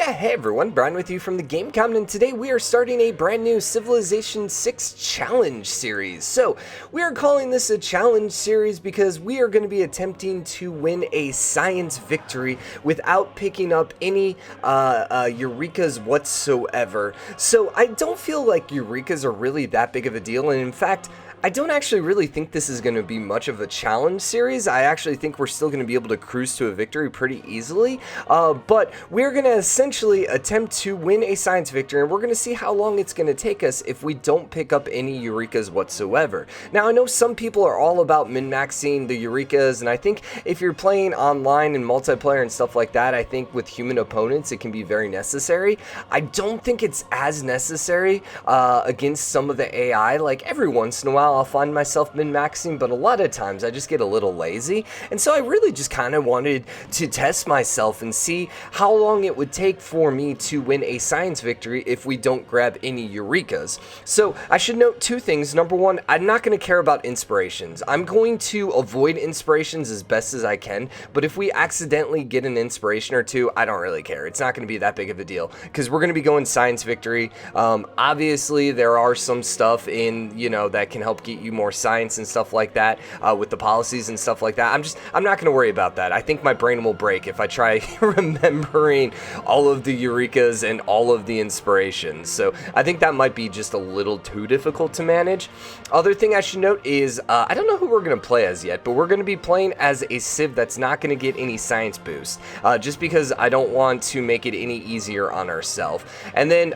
Yeah, hey everyone, Brian with you from TheGameCommon, and today we are starting a brand new Civilization 6 challenge series. So, we are calling this a challenge series because we are going to be attempting to win a science victory without picking up any Eurekas whatsoever. So, I don't feel like Eurekas are really that big of a deal, and in fact, I don't actually really think this is going to be much of a challenge series. I actually think we're still going to be able to cruise to a victory pretty easily, but we're going to essentially attempt to win a science victory, and we're going to see how long it's going to take us if we don't pick up any Eurekas whatsoever. Now, I know some people are all about min-maxing the Eurekas, and I think if you're playing online and multiplayer and stuff like that, I think with human opponents it can be very necessary. I don't think it's as necessary against some of the AI. Like, every once in a while I'll find myself min-maxing, but a lot of times I just get a little lazy, and so I really just kind of wanted to test myself and see how long it would take for me to win a science victory if we don't grab any Eurekas. So I should note two things. Number one, I'm not going to care about inspirations. I'm going to avoid inspirations as best as I can, but if we accidentally get an inspiration or two, I don't really care. It's not going to be that big of a deal because we're going to be going science victory. Obviously there are some stuff in, that can help get you more science and stuff like that with the policies and stuff like that. I'm not going to worry about that. I think my brain will break if I try remembering all of the Eurekas and all of the inspirations. So I think that might be just a little too difficult to manage. Other thing I should note is I don't know who we're going to play as yet, but we're going to be playing as a civ that's not going to get any science boost, just because I don't want to make it any easier on ourselves. And then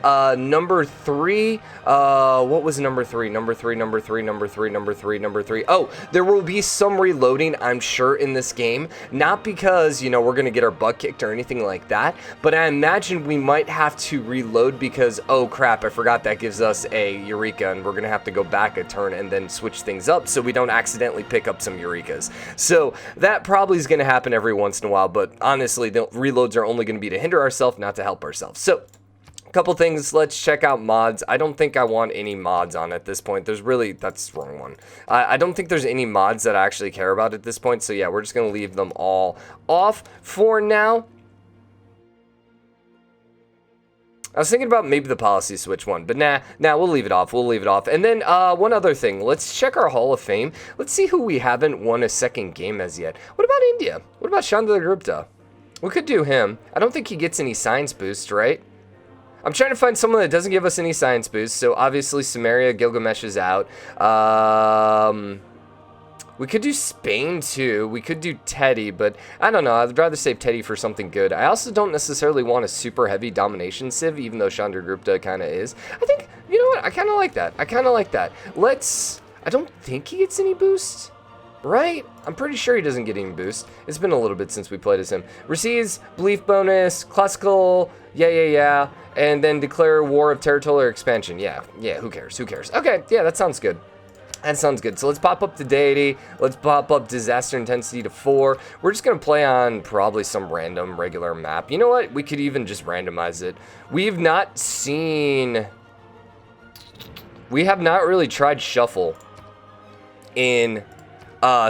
number three, what was number three? Number three. Oh, there will be some reloading, I'm sure, in this game. Not because, we're going to get our butt kicked or anything like that, but I imagine we might have to reload because, oh crap, I forgot that gives us a Eureka, and we're going to have to go back a turn and then switch things up so we don't accidentally pick up some Eurekas. So that probably is going to happen every once in a while, but honestly, the reloads are only going to be to hinder ourselves, not to help ourselves. So, couple things, let's check out mods. I don't think I want any mods on at this point. That's the wrong one. I don't think there's any mods that I actually care about at this point, so yeah, we're just gonna leave them all off for now. I was thinking about maybe the policy switch one, but nah, we'll leave it off. And then one other thing, let's check our Hall of Fame. Let's see who we haven't won a second game as yet. What about India? What about Chandragupta? We could do him. I don't think he gets any science boost, right? I'm trying to find someone that doesn't give us any science boost, so obviously Samaria, Gilgamesh is out. We could do Spain too. We could do Teddy, but I don't know. I'd rather save Teddy for something good. I also don't necessarily want a super heavy domination civ, even though Chandragupta kind of is. I think, you know what? I kind of like that. I don't think he gets any boost, right? I'm pretty sure he doesn't get any boost. It's been a little bit since we played as him. Receives belief bonus, classical, yeah. And then declare war of territorial expansion. Yeah, who cares? Okay, yeah, that sounds good. So let's pop up the deity. Let's pop up disaster intensity to 4. We're just going to play on probably some random regular map. You know what? We could even just randomize it. We have not really tried shuffle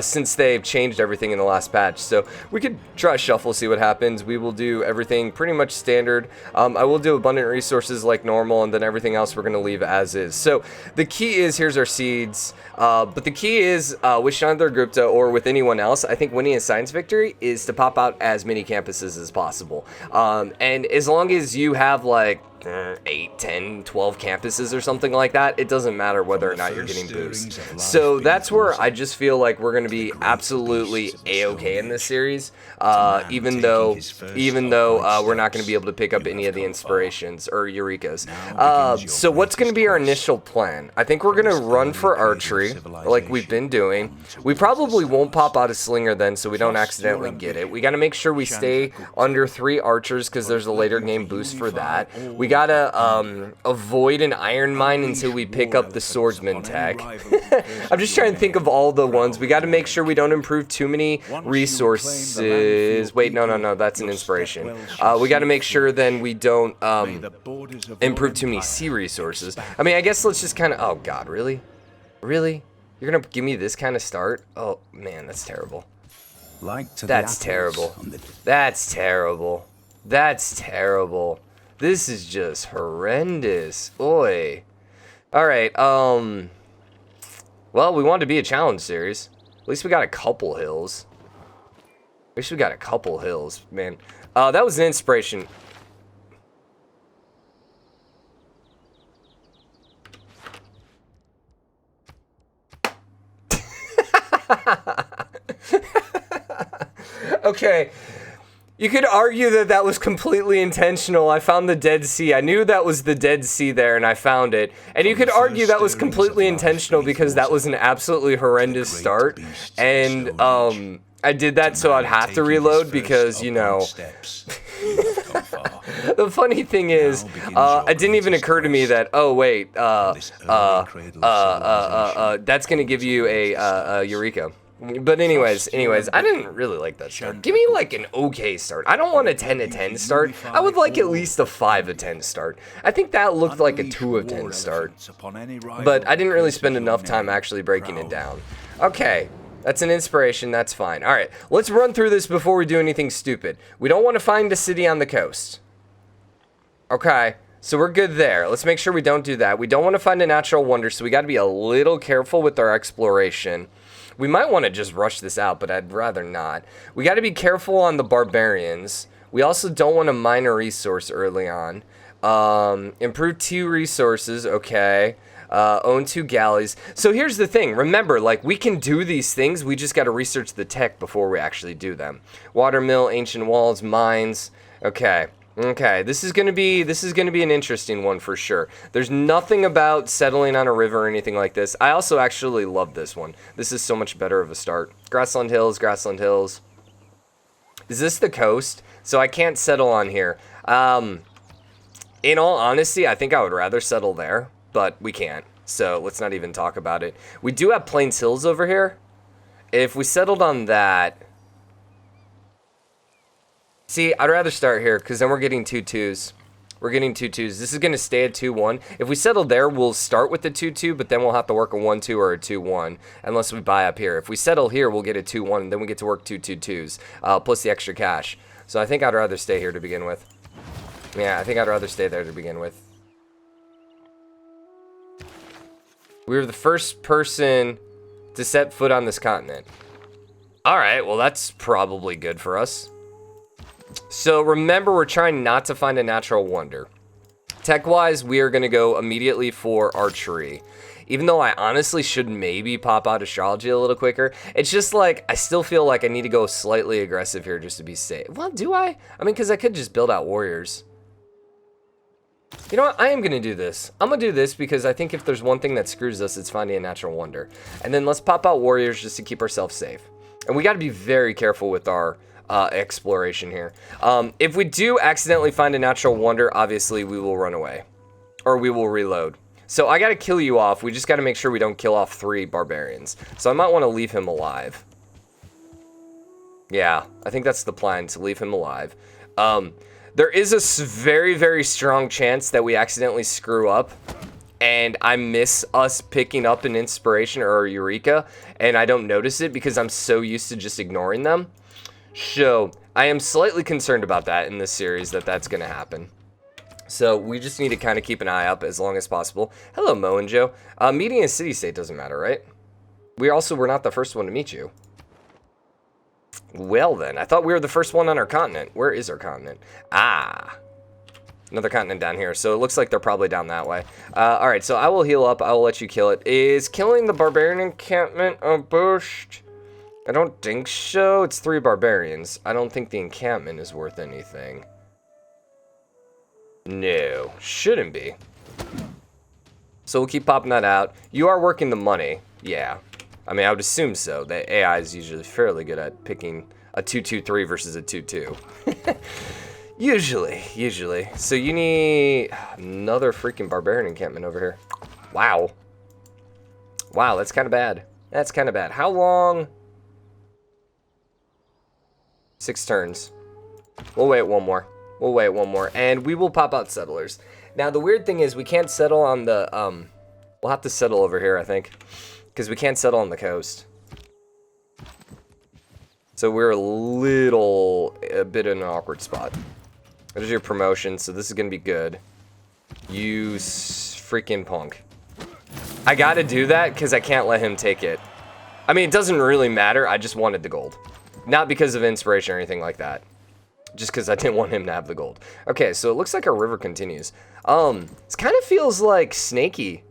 since they've changed everything in the last patch. So we could try shuffle, see what happens. We will do everything pretty much standard. I will do abundant resources like normal, and then everything else we're going to leave as is. So the key is, here's our seeds. But the key is, with Chandragupta or with anyone else, I think winning a science victory is to pop out as many campuses as possible. And as long as you have like 8, 10, 12 campuses or something like that, it doesn't matter whether or not you're getting boosts. So that's where I just feel like we're going to be absolutely a-okay in this series, even though we're not going to be able to pick up any of the inspirations or Eurekas. So what's going to be our initial plan? I think we're going to run for archery like we've been doing. We probably won't pop out a slinger then, so we don't accidentally get it. We got to make sure we stay under 3 archers because there's a later game boost for that. We gotta avoid an iron mine until we pick up the swordsman tech. I'm just trying to think of all the ones. We gotta make sure we don't improve too many resources. Wait, no, that's an inspiration. We gotta make sure then we don't improve too many sea resources. I mean, I guess let's just kind of, oh god, really? You're gonna give me this kind of start? Oh man, that's terrible. That's terrible. That's terrible. This is just horrendous. Oi. Alright, well, we wanted to be a challenge series. At least we got a couple hills. At least we got a couple hills, man. That was an inspiration. Okay. You could argue that that was completely intentional. I found the Dead Sea. I knew that was the Dead Sea there, and I found it. And you could argue that was completely intentional because that was an absolutely horrendous start. And, I did that so I'd have to reload because, you know... The funny thing is, it didn't even occur to me that, oh, wait, that's gonna give you a Eureka. But anyways, I didn't really like that start. Give me like an okay start. I don't want a 10 of 10 start. I would like at least a 5 of 10 start. I think that looked like a 2 of 10 start. But I didn't really spend enough time actually breaking it down. Okay, that's an inspiration, that's fine. Alright, let's run through this before we do anything stupid. We don't want to find a city on the coast. Okay, so we're good there. Let's make sure we don't do that. We don't want to find a natural wonder, so we got to be a little careful with our exploration. We might want to just rush this out, but I'd rather not. We got to be careful on the barbarians. We also don't want to mine a resource early on. Improve 2 resources, okay. Own 2 galleys. So here's the thing. Remember, like, we can do these things. We just got to research the tech before we actually do them. Watermill, ancient walls, mines. Okay. Okay, this is gonna be an interesting one for sure. There's nothing about settling on a river or anything like this. I also actually love this one. This is so much better of a start. Grassland Hills, Grassland Hills. Is this the coast? So I can't settle on here. In all honesty, I think I would rather settle there, but we can't. So let's not even talk about it. We do have Plains Hills over here. If we settled on that... See, I'd rather start here, because then we're getting 2-2s. We're getting 2-2s. This is going to stay at 2-1. If we settle there, we'll start with the 2-2, but then we'll have to work a 1-2 or a 2-1, unless we buy up here. If we settle here, we'll get a 2-1, and then we get to work 2-2-2s, plus the extra cash. So I think I'd rather stay here to begin with. Yeah, I think I'd rather stay there to begin with. We were the first person to set foot on this continent. Alright, well that's probably good for us. So remember, we're trying not to find a natural wonder. Tech-wise, we are going to go immediately for archery. Even though I honestly should maybe pop out astrology a little quicker. It's just like, I still feel like I need to go slightly aggressive here just to be safe. Well, do I? I mean, because I could just build out warriors. You know what? I am going to do this. I'm going to do this because I think if there's one thing that screws us, it's finding a natural wonder. And then let's pop out warriors just to keep ourselves safe. And we got to be very careful with our... exploration here. If we do accidentally find a natural wonder, obviously we will run away. Or we will reload. So I gotta kill you off. We just gotta make sure we don't kill off 3 barbarians. So I might want to leave him alive. Yeah, I think that's the plan, to leave him alive. There is a very, very strong chance that we accidentally screw up and I miss us picking up an inspiration or a Eureka, and I don't notice it because I'm so used to just ignoring them. So, I am slightly concerned about that in this series, that's going to happen. So, we just need to kind of keep an eye up as long as possible. Hello, Mo and Joe. Meeting a city-state doesn't matter, right? We also were not the first one to meet you. Well then, I thought we were the first one on our continent. Where is our continent? Ah. Another continent down here, so it looks like they're probably down that way. Alright, so I will heal up. I will let you kill it. Is killing the barbarian encampment a boost? I don't think so. It's 3 barbarians. I don't think the encampment is worth anything. No, shouldn't be. So we'll keep popping that out. You are working the money. Yeah. I mean, I would assume so. The AI is usually fairly good at picking a 2-2-3 versus a 2-2. Usually. So you need another freaking barbarian encampment over here. Wow. Wow, that's kind of bad. That's kind of bad. How long... 6 turns. We'll wait one more. And we will pop out settlers. Now, the weird thing is we can't settle on the, we'll have to settle over here, I think. Because we can't settle on the coast. So we're a bit in an awkward spot. There's your promotion, so this is gonna be good. You freaking punk. I gotta do that because I can't let him take it. I mean, it doesn't really matter. I just wanted the gold. Not because of inspiration or anything like that. Just because I didn't want him to have the gold. Okay, so it looks like our river continues. It kind of feels like Snaky.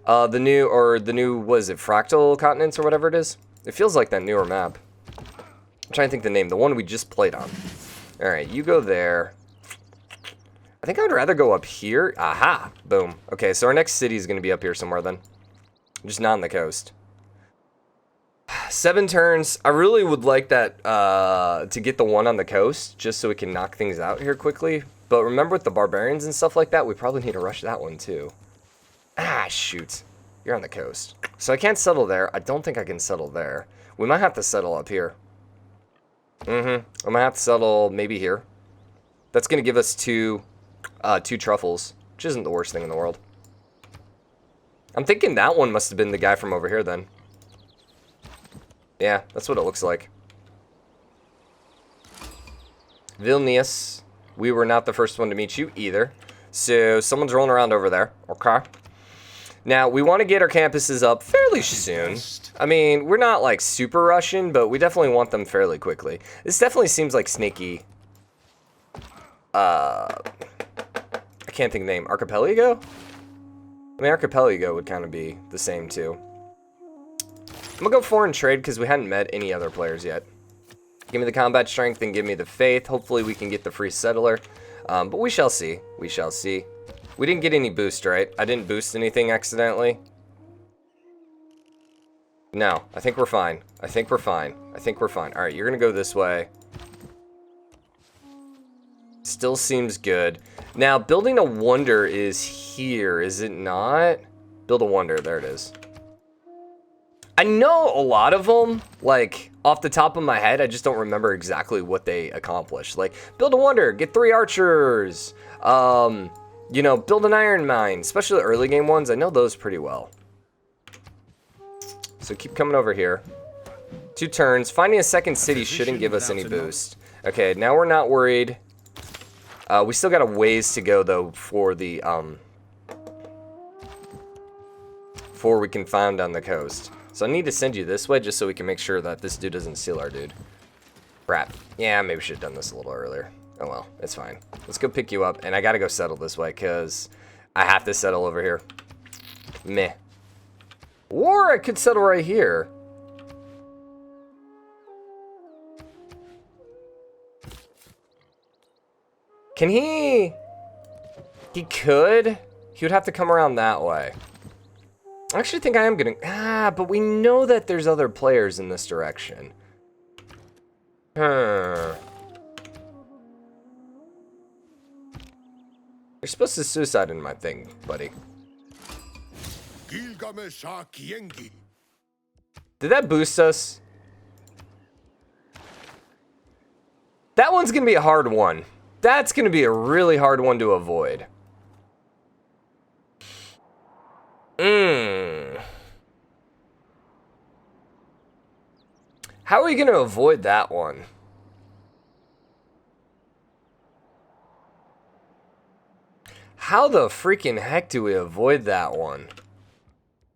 The new, what is it, Fractal Continents or whatever it is? It feels like that newer map. I'm trying to think the name. The one we just played on. Alright, you go there. I think I would rather go up here. Aha! Boom. Okay, so our next city is going to be up here somewhere then. Just not on the coast. 7 turns. I really would like that to get the one on the coast, just so we can knock things out here quickly. But remember with the barbarians and stuff like that, we probably need to rush that one too. Ah, shoot. You're on the coast. So I can't settle there. I don't think I can settle there. We might have to settle up here. I might have to settle maybe here. That's going to give us two truffles, which isn't the worst thing in the world. I'm thinking that one must have been the guy from over here then. Yeah, that's what it looks like. Vilnius, we were not the first one to meet you either. So someone's rolling around over there. Okay. Now, we want to get our campuses up fairly soon. I mean, we're not like super rushing, but we definitely want them fairly quickly. This definitely seems like Snaky. I can't think of the name. Archipelago? I mean, Archipelago would kind of be the same too. I'm gonna go foreign trade because we hadn't met any other players yet. Give me the combat strength and give me the faith. Hopefully we can get the free settler. But we shall see. We shall see. We didn't get any boost, right? I didn't boost anything accidentally. No, I think we're fine. I think we're fine. I think we're fine. Alright, you're gonna go this way. Still seems good. Now, building a wonder is here, is it not? Build a wonder, there it is. I know a lot of them, like, off the top of my head, I just don't remember exactly what they accomplished. Like, build a wonder, get 3 archers, you know, build an iron mine, especially the early game ones, I know those pretty well. So keep coming over here. 2 turns, finding a second city shouldn't give us any boost. Okay, now we're not worried. We still got a ways to go, though, for the, before we can find on the coast. So I need to send you this way just so we can make sure that this dude doesn't steal our dude. Crap. Yeah, maybe we should have done this a little earlier. Oh well, it's fine. Let's go pick you up, and I gotta go settle this way, because I have to settle over here. Meh. Or I could settle right here. Can he... He could. He would have to come around that way. I actually think I am gonna... but we know that there's other players in this direction. You're supposed to suicide in my thing, buddy. Did that boost us? That one's gonna be a hard one. That's gonna be a really hard one to avoid. How are we gonna avoid that one? How the freaking heck do we avoid that one?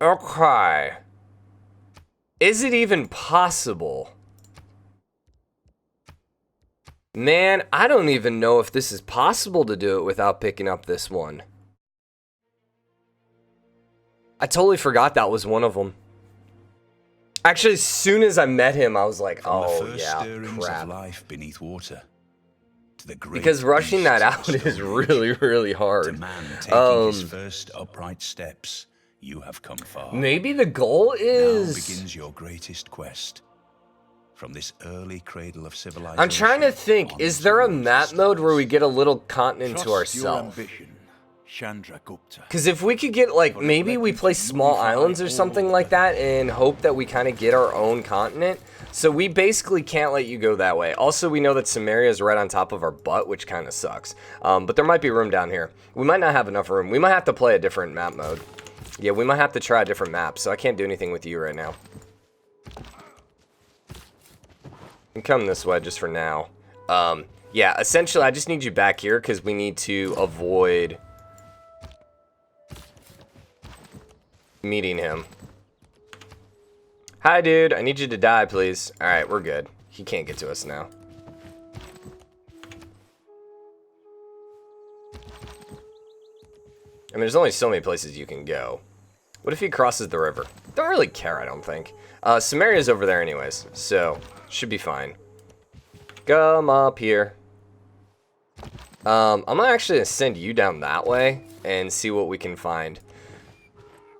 Okay. Is it even possible? Man, I don't even know if this is possible to do it without picking up this one. I totally forgot that was one of them. Actually, as soon as I met him, I was like, oh yeah, crap. Life beneath water. Because rushing that out is really, really hard. To man taking his first upright steps, you have come far. Maybe the goal is... Now begins your greatest quest. From this early cradle of civilization. I'm trying to think, is there a map mode where we get a little continent to ourselves? Chandragupta. Because if we could get, like, maybe we play small islands or something like that and hope that we kind of get our own continent. So we basically can't let you go that way. Also, we know that Samaria is right on top of our butt, which kind of sucks. But there might be room down here. We might not have enough room. We might have to play a different map mode. Yeah, we might have to try a different map, so I can't do anything with you right now. You can come this way just for now. Yeah, essentially, I just need you back here because we need to avoid meeting him. Hi, dude. I need you to die, please. All right, we're good. He can't get to us now. I mean, there's only so many places you can go. What if he crosses the river? Don't really care, I don't think. Samaria's over there anyways, so should be fine. Come up here. I'm actually gonna send you down that way and see what we can find.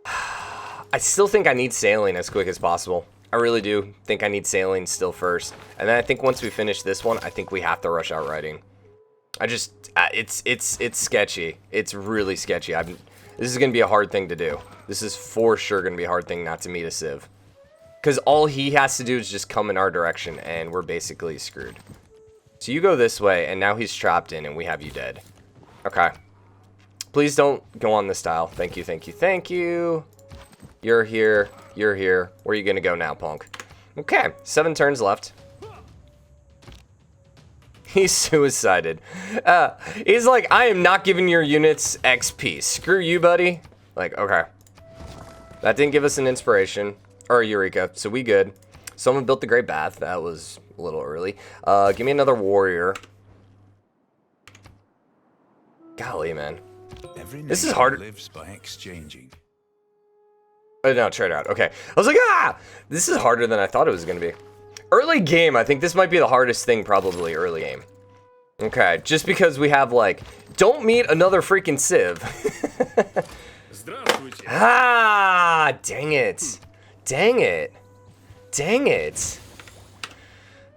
I still think I need sailing as quick as possible. I really do think I need sailing still first. And then I think once we finish this one, I think we have to rush out writing. I just, it's sketchy. It's really sketchy. This is going to be a hard thing to do. This is for sure going to be a hard thing not to meet a civ. Because all he has to do is just come in our direction, and we're basically screwed. So you go this way, and now he's trapped in, and we have you dead. Okay. Please don't go on this tile. Thank you, thank you, thank you. You're here. You're here. Where are you going to go now, punk? Okay. 7 turns left. He's suicided. He's like, I am not giving your units XP. Screw you, buddy. Like, okay. That didn't give us an inspiration. Or a Eureka, so we good. Someone built the Great Bath. That was a little early. Give me another warrior. Golly, man. This is hard. Lives by exchanging. Oh, no, trade out. Okay. I was like, ah! This is harder than I thought it was going to be. Early game, I think this might be the hardest thing probably early game. Okay, just because we have, like, don't meet another freaking civ. Ah, dang it. Dang it. Dang it.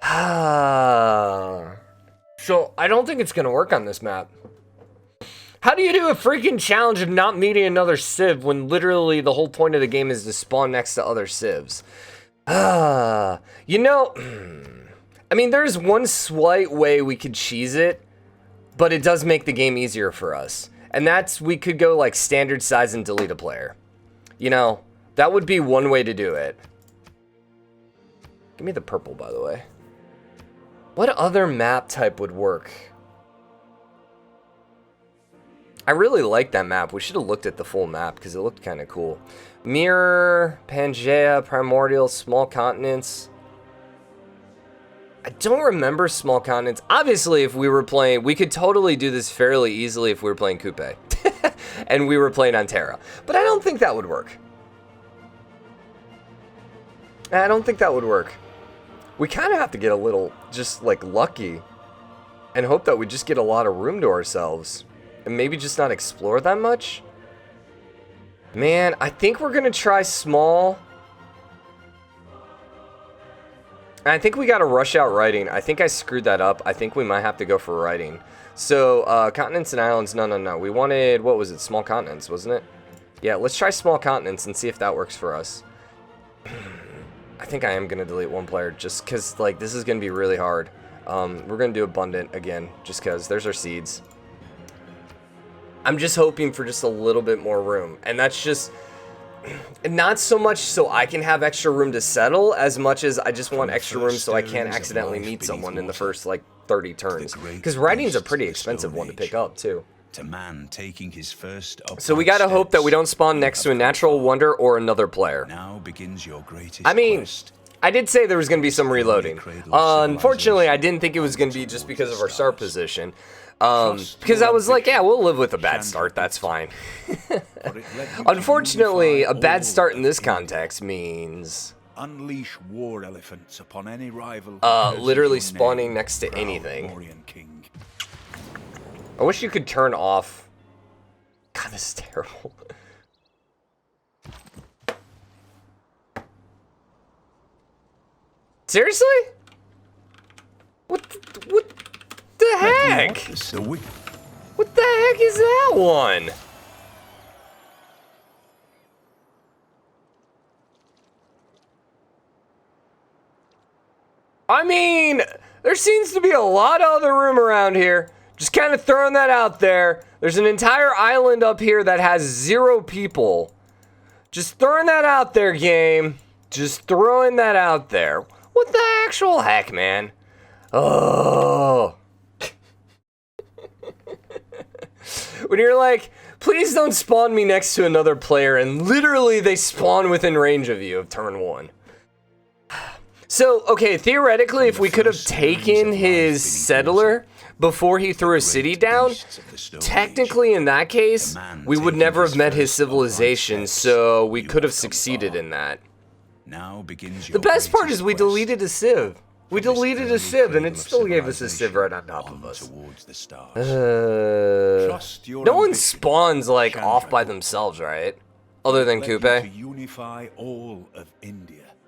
Ah. So, I don't think it's going to work on this map. How do you do a freaking challenge of not meeting another civ when literally the whole point of the game is to spawn next to other civs? Ah, you know, I mean, there's one slight way we could cheese it, but it does make the game easier for us. And that's, we could go like standard size and delete a player. You know, that would be one way to do it. Give me the purple, by the way. What other map type would work? I really like that map. We should have looked at the full map because it looked kind of cool. Mirror, Pangea, Primordial, Small Continents. I don't remember Small Continents. Obviously, if we were playing, we could totally do this fairly easily if we were playing Coupe. And we were playing on Terra. But I don't think that would work. I don't think that would work. We kind of have to get a little, just like, lucky. And hope that we just get a lot of room to ourselves. And maybe just not explore that much. Man, I think we're gonna try small. And I think we gotta rush out writing. I think I screwed that up. I think we might have to go for writing. So, continents and islands, no. We wanted, what was it, small continents, wasn't it? Yeah, let's try small continents and see if that works for us. I think I am gonna delete one player just because, like, this is gonna be really hard. We're gonna do abundant again, just because there's our seeds. I'm just hoping for just a little bit more room. And that's just not so much so I can have extra room to settle as much as I just want extra room so I can't accidentally meet someone in the first like 30 turns. Because writing's a pretty expensive one to pick up too. To man taking his first so we gotta hope that we don't spawn next to a natural wonder or another player. Now begins your greatest I mean, quest. I did say there was gonna be some reloading. Unfortunately, I didn't think it was gonna be just because of our start position. Because I was like, yeah, we'll live with a bad start, that's fine. Unfortunately, a bad start in this context means Unleash war elephants upon any rival. Literally spawning next to anything. I wish you could turn off. God, this is terrible. Seriously? What the heck? What the heck is that one? I mean, there seems to be a lot of other room around here. Just kind of throwing that out there. There's an entire island up here that has 0 people. Just throwing that out there, game. Just throwing that out there. What the actual heck, man? Oh. When you're like, please don't spawn me next to another player, and literally they spawn within range of you of turn 1. So, okay, theoretically, if we could have taken his settler before he threw a city down, technically in that case, we would never have met his civilization, so we could have succeeded in that. The best part is we deleted a civ. We deleted a civ, and it still gave us a civ right on top of us. No one spawns, like, off by themselves, right? Other than Coupe.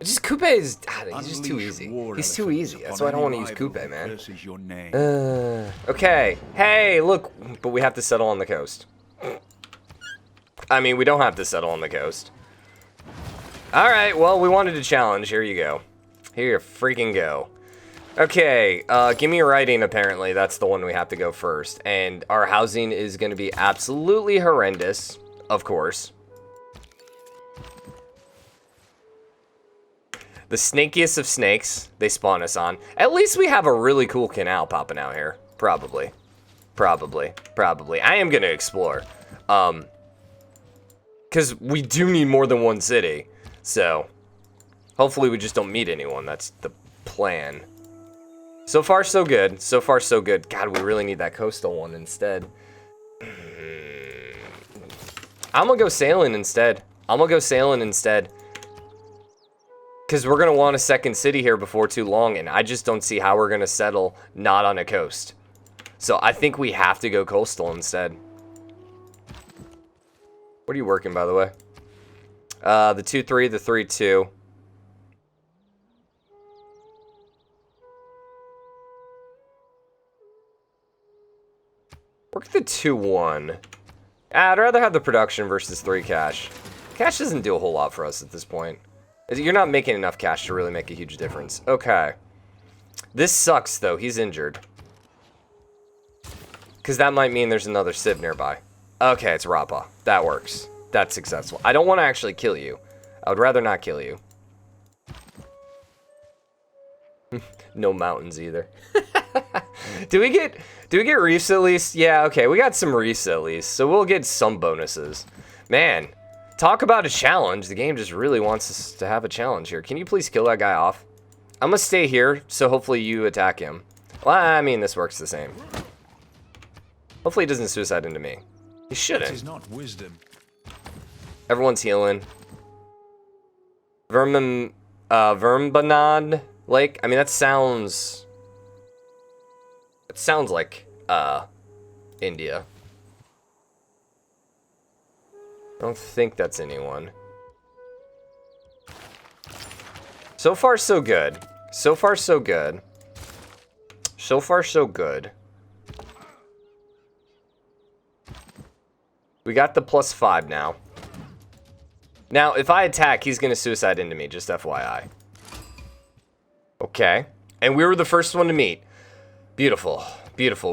Just Coupe is, he's just too easy. He's too easy. That's why I don't want to use Coupe, man. Okay. Hey, look, but we have to settle on the coast. I mean, we don't have to settle on the coast. Alright, well, we wanted a challenge. Here you go. Here you freaking go. Okay, give me writing, apparently. That's the one we have to go first. And our housing is going to be absolutely horrendous, of course. The snakiest of snakes they spawn us on. At least we have a really cool canal popping out here. Probably. Probably. I am going to explore. Because we do need more than one city. So, hopefully we just don't meet anyone. That's the plan. So far, so good. So far, so good. God, we really need that coastal one instead. I'm going to go sailing instead. Because we're going to want a second city here before too long, and I just don't see how we're going to settle not on a coast. So I think we have to go coastal instead. What are you working, by the way? The 2-3, the 3-2. Work the 2-1. I'd rather have the production versus 3 cash. Cash doesn't do a whole lot for us at this point. You're not making enough cash to really make a huge difference. Okay. This sucks, though. He's injured. Because that might mean there's another civ nearby. Okay, it's Rappa. That works. That's successful. I don't want to actually kill you. I would rather not kill you. No mountains either. Do we get reefs at least? Yeah, okay. We got some reefs at least. So we'll get some bonuses. Man. Talk about a challenge. The game just really wants us to have a challenge here. Can you please kill that guy off? I'm going to stay here, so hopefully you attack him. Well, I mean, this works the same. Hopefully he doesn't suicide into me. He shouldn't. It is not wisdom. Everyone's healing. Vermbanad Lake? I mean, that sounds... It sounds like, India. I don't think that's anyone. So far, so good. So far, so good. So far, so good. We got the +5 now. Now, if I attack, he's going to suicide into me, just FYI. Okay. And we were the first one to meet. Beautiful. Beautiful.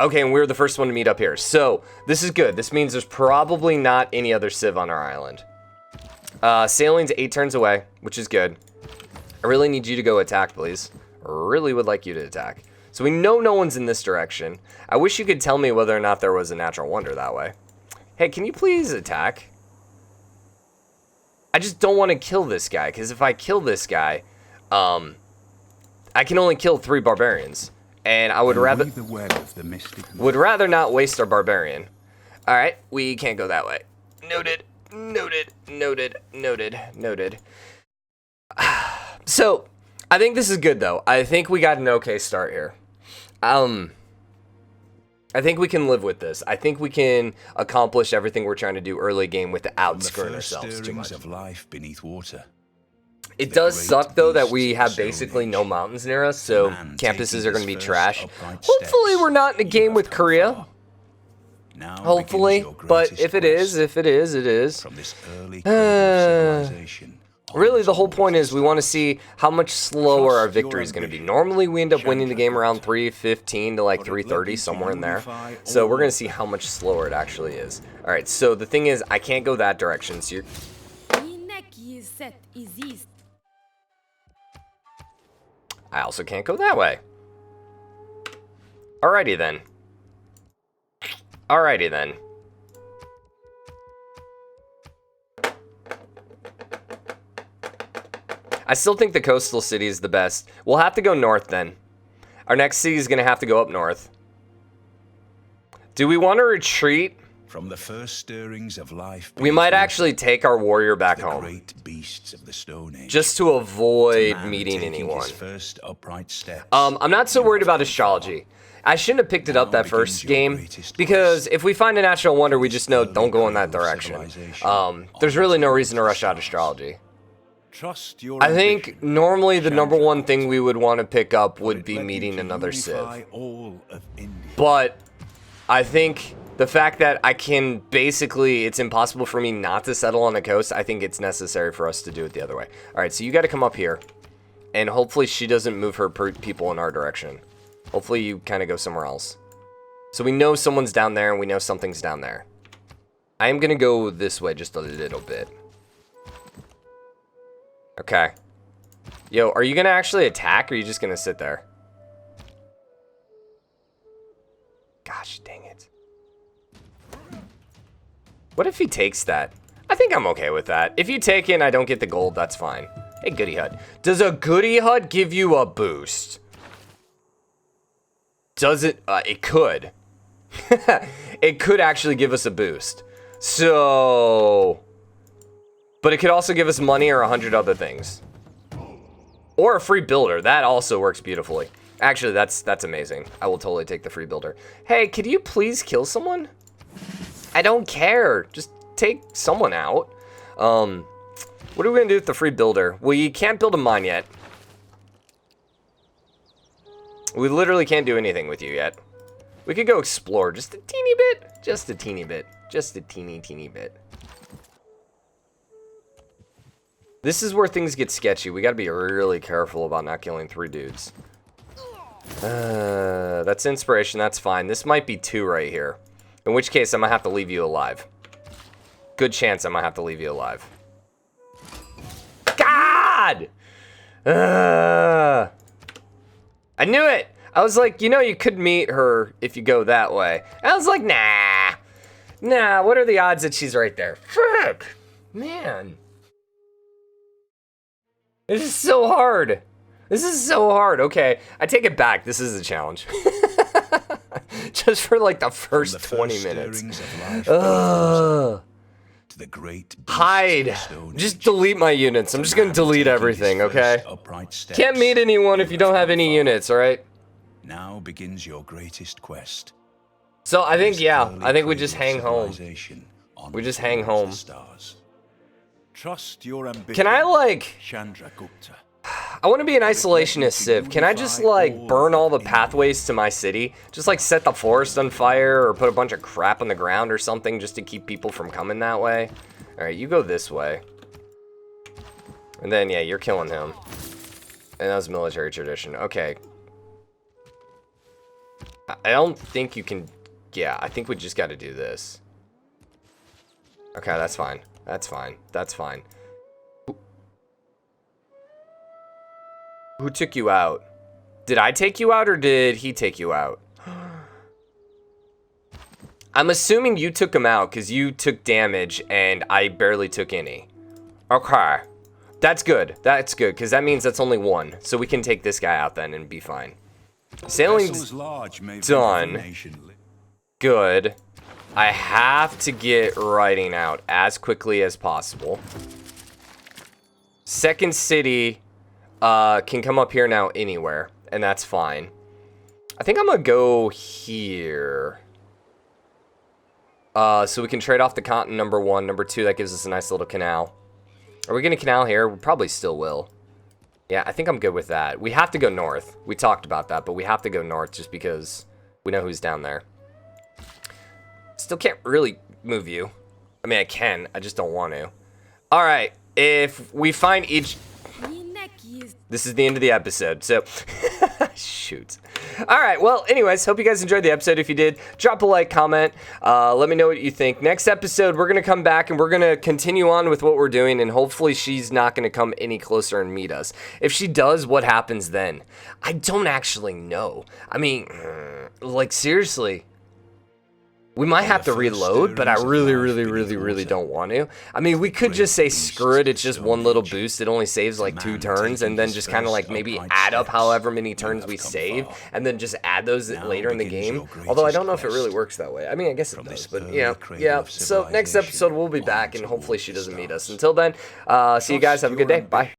Okay, and we were the first one to meet up here. So, this is good. This means there's probably not any other civ on our island. Sailing's 8 turns away, which is good. I really need you to go attack, please. I really would like you to attack. So we know no one's in this direction. I wish you could tell me whether or not there was a natural wonder that way. Hey, can you please attack? I just don't want to kill this guy, because if I kill this guy, I can only kill 3 barbarians. And I would rather not waste our barbarian. All right, we can't go that way. Noted. So, I think this is good though. I think we got an okay start here. I think we can live with this. I think we can accomplish everything we're trying to do early game without screwing ourselves too much. Of life beneath water. It does suck, though, that we have basically no mountains near us, so campuses are going to be trash. Hopefully we're not in a game with Korea. Hopefully, but if it is, it is. Really, the whole point is we want to see how much slower our victory is going to be. Normally, we end up winning the game around 3:15 to like 3:30, somewhere in there. So we're going to see how much slower it actually is. All right, so the thing is, I can't go that direction, so you're... I also can't go that way. Alrighty then. I still think the coastal city is the best. We'll have to go north then. Our next city is going to have to go up north. Do we want to retreat? From the first stirrings of life, We might actually take our warrior back the home. great beasts of the Stone Age. Just to avoid Man meeting taking anyone. his first upright steps. I'm not so worried about astrology. I shouldn't have picked it up that first game, because if we find a natural wonder, we just know don't go in that direction. There's really no reason to rush out astrology. Trust your I think ambition. normally the number one thing we would want to pick up would be Let you meeting to another unify Civ. all of India. But I think the fact that I can basically, it's impossible for me not to settle on the coast, I think it's necessary for us to do it the other way. All right, so you got to come up here, and hopefully she doesn't move her people in our direction. Hopefully you kind of go somewhere else. So we know someone's down there, and we know something's down there. I am going to go this way just a little bit. Okay. Yo, are you going to actually attack, or are you just going to sit there? Gosh, dang it. What if he takes that? I think I'm okay with that. If you take it and I don't get the gold, that's fine. Hey, Goody Hut. Does a Goody Hut give you a boost? Does it? It could. It could actually give us a boost. So... But it could also give us money or 100 other things. Or a free builder. That also works beautifully. Actually, that's amazing. I will totally take the free builder. Hey, could you please kill someone? I don't care. Just take someone out. What are we going to do with the free builder? We can't build a mine yet. We literally can't do anything with you yet. We could go explore just a teeny bit. Just a teeny bit. Just a teeny bit. This is where things get sketchy. We got to be really careful about not killing 3 dudes. That's inspiration. That's fine. This might be 2 right here. In which case, I might have to leave you alive. Good chance I might have to leave you alive. God! I knew it! I was like, you know, you could meet her if you go that way. I was like, nah. Nah, what are the odds that she's right there? Frick! Man. This is so hard. This is so hard. Okay, I take it back. This is a challenge. Just for like the first 20 minutes. To the great Hide. Just delete my units. I'm just gonna delete everything, okay? Can't meet anyone if you don't have any units, alright? Now begins your greatest quest. So I think, yeah, I think we just hang home. We just hang home. Trust your ambition. Can I, like... Chandragupta. I want to be an isolationist civ. Can I just, like, burn all the pathways to my city? Just, like, set the forest on fire or put a bunch of crap on the ground or something just to keep people from coming that way? Alright, you go this way. And then, yeah, you're killing him. And that was military tradition. Okay. I don't think you can... Yeah, I think we just got to do this. Okay, that's fine. That's fine. That's fine. Who took you out? Did I take you out or did he take you out? I'm assuming you took him out because you took damage and I barely took any. Okay. That's good. That's good because that means that's only 1. So we can take this guy out then and be fine. Sailing's done. Good. I have to get writing out as quickly as possible. Second city can come up here now anywhere, and that's fine. I think I'm gonna go here. So we can trade off the continent, number 1. Number 2, that gives us a nice little canal. Are we gonna canal here? We probably still will. Yeah, I think I'm good with that. We have to go north. We talked about that, but we have to go north just because we know who's down there. Still can't really move you. I mean, I can. I just don't want to. All right. If we find each... This is the end of the episode, so... Shoot. All right, well, anyways, hope you guys enjoyed the episode. If you did, drop a like, comment. Let me know what you think. Next episode, we're going to come back and we're going to continue on with what we're doing, and hopefully she's not going to come any closer and meet us. If she does, what happens then? I don't actually know. I mean, like, seriously. We might have to the first reload, but I stirrings of really, life really, beneath really, the really water, don't want to. I mean, we could just say screw it, it's just one little boost, it only saves like 2 man turns, and taking then his just kind of first like maybe upright add up steps, however many you turns have we come save, far. and then just add those Now later in the begins game. your Although I greatest don't know if it really quest. works that way. I mean, I guess it From does, this but early yeah, cradle yeah. of So next civilization episode we'll be back, and onward hopefully she towards the doesn't meet us. stars. Until then, see you guys, Trust have a good your day, bye.